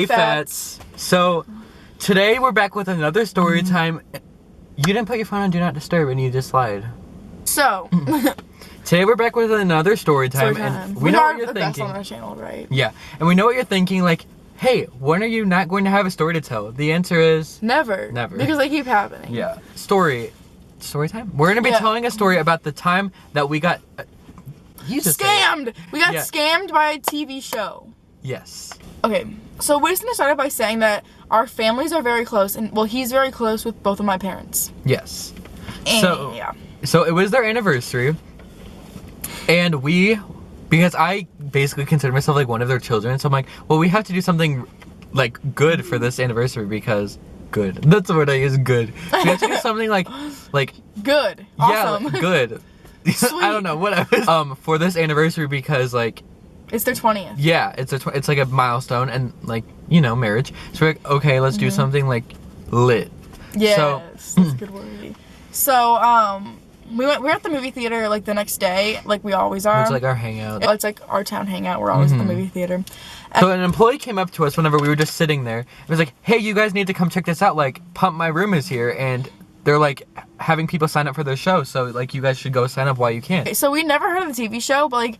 Hey Fats. So today we're back with another story time. You didn't put your phone on Do Not Disturb and you just lied. So today we're back with another story time, and we know what you're thinking. Best on our channel, right? Yeah, and we know what you're thinking. Like, hey, when are you not going to have a story to tell? The answer is never. Never. Because they keep happening. Yeah. Story time. We're gonna be telling a story about the time that we got scammed. We got scammed by a TV show. Yes. Okay, so we're just gonna start off by saying that our families are very close, and well, he's very close with both of my parents. Yes. And, So it was their anniversary, and because I basically consider myself like one of their children, so I'm like, well, we have to do something like good for this anniversary because good. That's the word I use, good. We have to do something like good. Awesome. Yeah, good. I don't know, whatever. For this anniversary because like it's their 20th. Yeah, it's like a milestone and like, you know, marriage. So we're like, okay, let's do something like lit. Yes, that's a good word. So we were at the movie theater like the next day, like we always are. It's like our hangout. It's like our town hangout. We're always at the movie theater. So an employee came up to us whenever we were just sitting there. It was like, hey, you guys need to come check this out. Like, Pump My Room is here, and they're like having people sign up for their show. So like, you guys should go sign up while you can. So we never heard of the TV show, but like,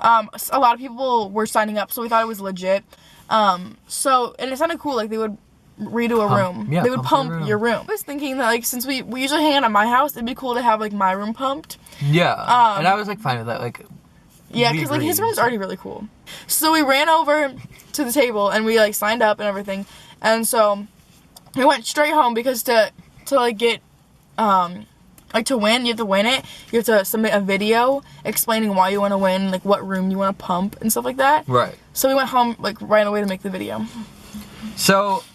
a lot of people were signing up, so we thought it was legit. And it sounded cool. Like they would redo a room. Yeah, they would pump your room. I was thinking that like since we usually hang out at my house, it'd be cool to have like my room pumped. Yeah. And I was like fine with that. Like. Yeah, because like his room's already really cool. So we ran over to the table and we like signed up and everything, and so we went straight home because to like get like to win, you have to win it. You have to submit a video explaining why you want to win, like what room you want to pump and stuff like that. Right. So we went home like right away to make the video. So,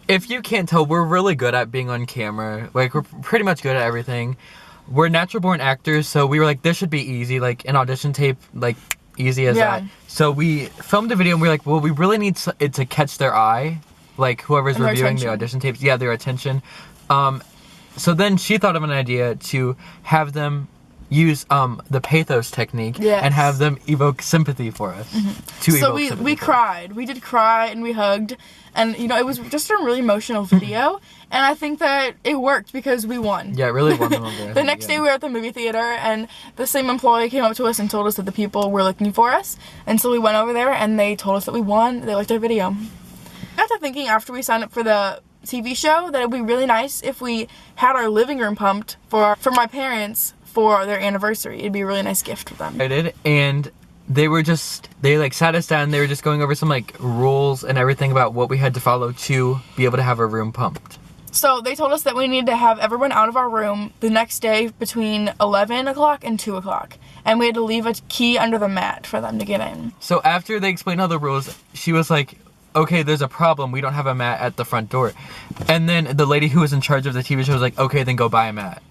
if you can't tell, we're really good at being on camera. Like we're pretty much good at everything. We're natural born actors, so we were like, this should be easy, like an audition tape, like easy as that. So we filmed a video and we were like, well, we really need it to catch their eye, like whoever's reviewing the audition tapes. Yeah, their attention. So then she thought of an idea to have them use the pathos technique and have them evoke sympathy for us. So we cried. We did cry and we hugged, and you know, it was just a really emotional video. And I think that it worked because we won. Yeah, it really won. The next day we were at the movie theater and the same employee came up to us and told us that the people were looking for us. And so we went over there and they told us that we won. They liked our video. I got to thinking after we signed up for the TV show that it would be really nice if we had our living room pumped for my parents for their anniversary. It'd be a really nice gift for them. I did, and they like sat us down. They were just going over some like rules and everything about what we had to follow to be able to have our room pumped. So they told us that we needed to have everyone out of our room the next day between 11 o'clock and 2 o'clock. And we had to leave a key under the mat for them to get in. So after they explained all the rules, she was like, okay, there's a problem. We don't have a mat at the front door. And then the lady who was in charge of the TV show was like, okay, then go buy a mat.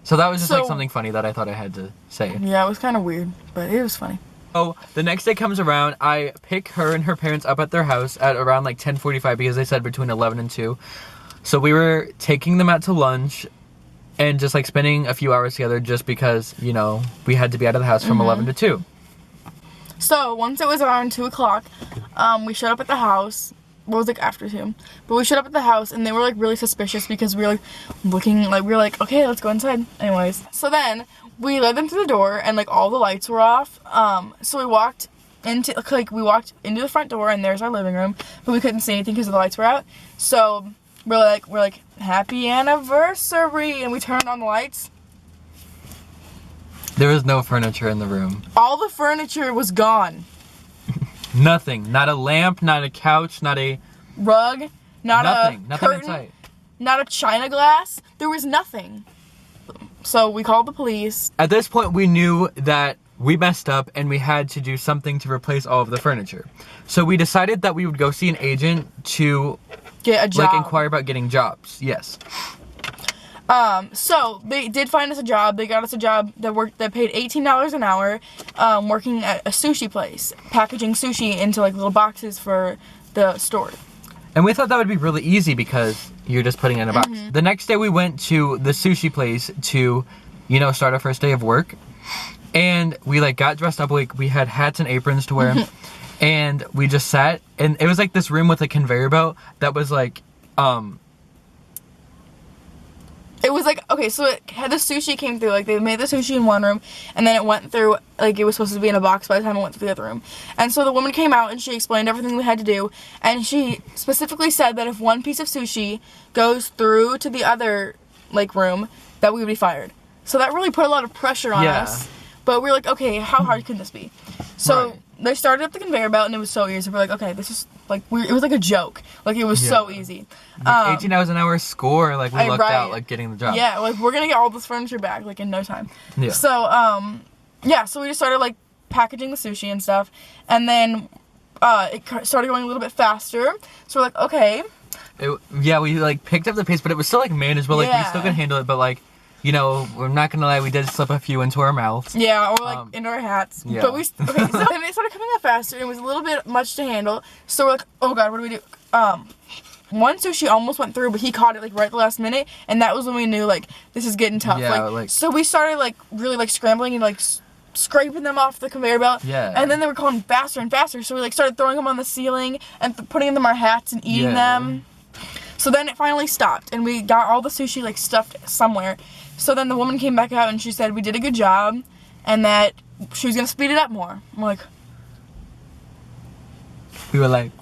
So that was just like something funny that I thought I had to say. Yeah, it was kind of weird, but it was funny. Oh, the next day comes around, I pick her and her parents up at their house at around like 10:45 because they said between 11 and 2. So we were taking them out to lunch and just like spending a few hours together just because, you know, we had to be out of the house from 11 to 2. So once it was around 2 o'clock, we showed up at the house. Well, it was like after 2. But we showed up at the house and they were like really suspicious because we were like looking, like we were like, okay, let's go inside. Anyways. So then we led them to the door and like all the lights were off. So we walked into the front door and there's our living room, but we couldn't see anything because the lights were out. So we're like, happy anniversary, and we turned on the lights. There was no furniture in the room. All the furniture was gone. Nothing. Not a lamp, not a couch, not a rug, nothing curtain, in sight. Not a china glass. There was nothing. So we called the police. At this point, we knew that we messed up and we had to do something to replace all of the furniture. So we decided that we would go see an agent to get a job. Like inquire about getting jobs. Yes. So they did find us a job. They got us a job that paid $18 an hour, working at a sushi place, packaging sushi into like little boxes for the store. And we thought that would be really easy because you're just putting it in a box. The next day we went to the sushi place to, you know, start our first day of work. And we like got dressed up, like we had hats and aprons to wear. And we just sat, and it was like this room with a conveyor belt that was like, it was like, okay, so it had the sushi came through, like they made the sushi in one room, and then it went through, like it was supposed to be in a box by the time it went through the other room. And so the woman came out and she explained everything we had to do, and she specifically said that if one piece of sushi goes through to the other, like, room, that we would be fired. So that really put a lot of pressure on us. But we were like, okay, how hard can this be? So they started up the conveyor belt, and it was so easy. We're like, okay, this is, like, it was like a joke. Like, it was so easy. Like 18 hours an hour score, like, we lucked out, like, getting the job. Yeah, like, we're gonna get all this furniture back, like, in no time. Yeah. So, so we just started, like, packaging the sushi and stuff. And then it started going a little bit faster. So we're like, okay. We, like, picked up the pace, but it was still, like, manageable. Like, we still could handle it, but, like, you know, we're not gonna lie, we did slip a few into our mouths. Yeah, or like into our hats. Yeah. But so then it started coming up faster, and it was a little bit much to handle. So we're like, oh god, what do we do? One sushi almost went through, but he caught it like right at the last minute, and that was when we knew like this is getting tough. Yeah, like so we started like really like scrambling and like scraping them off the conveyor belt. Yeah. And then they were going faster and faster, so we like started throwing them on the ceiling and putting them in our hats and eating them. So then it finally stopped, and we got all the sushi like stuffed somewhere. So then the woman came back out and she said we did a good job and that she was going to speed it up more. I'm like... We were like...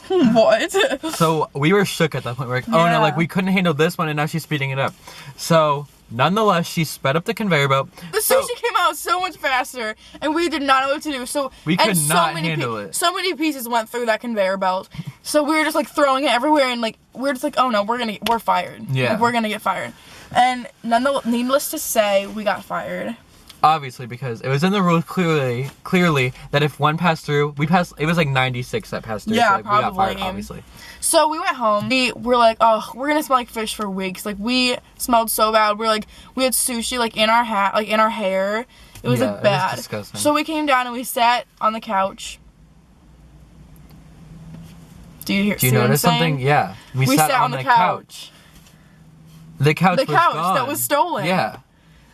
What? So we were shook at that point. We're like, oh no, like we couldn't handle this one and now she's speeding it up. So nonetheless, she sped up the conveyor belt. The sushi came out so much faster and we did not know what to do. So we could not handle it. So many pieces went through that conveyor belt. So we were just like throwing it everywhere and like we're just like, oh no, we're fired. Yeah. Like, we're going to get fired. And needless to say, we got fired. Obviously, because it was in the rules clearly that if one passed through, it was like 96 that passed through. Yeah, so like, probably. We got fired, obviously. So we went home. We were like, oh, we're gonna smell like fish for weeks. Like we smelled so bad. We had sushi like in our hat, like in our hair. It was like bad. It was disgusting. So we came down and we sat on the couch. Do you notice something? Yeah. We sat on the couch. The couch that was stolen. Yeah.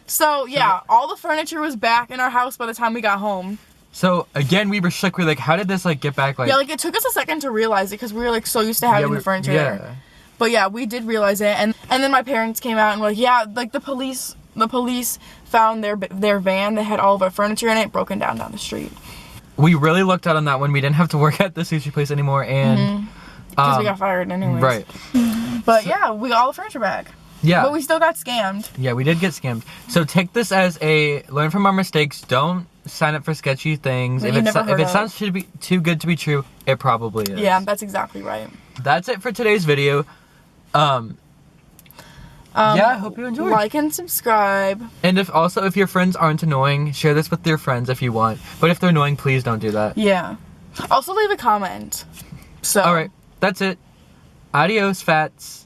So, yeah, all the furniture was back in our house by the time we got home. So, again, we were shook. We're like, how did this, like, get back? Like, yeah, like, it took us a second to realize it because we were, like, so used to having the furniture there. But, yeah, we did realize it. And then my parents came out and were like, yeah, like, the police found their van that had all of our furniture in it broken down the street. We really looked out on that one. We didn't have to work at the sushi place anymore. And because we got fired anyways. Right. But, yeah, we got all the furniture back. Yeah. But we still got scammed. Yeah, we did get scammed. So take this as learn from our mistakes. Don't sign up for sketchy things. If it sounds too good to be true, it probably is. Yeah, that's exactly right. That's it for today's video. Yeah, I hope you enjoyed. Like and subscribe. And if your friends aren't annoying, share this with your friends if you want. But if they're annoying, please don't do that. Yeah. Also leave a comment. So. All right, that's it. Adios, fats.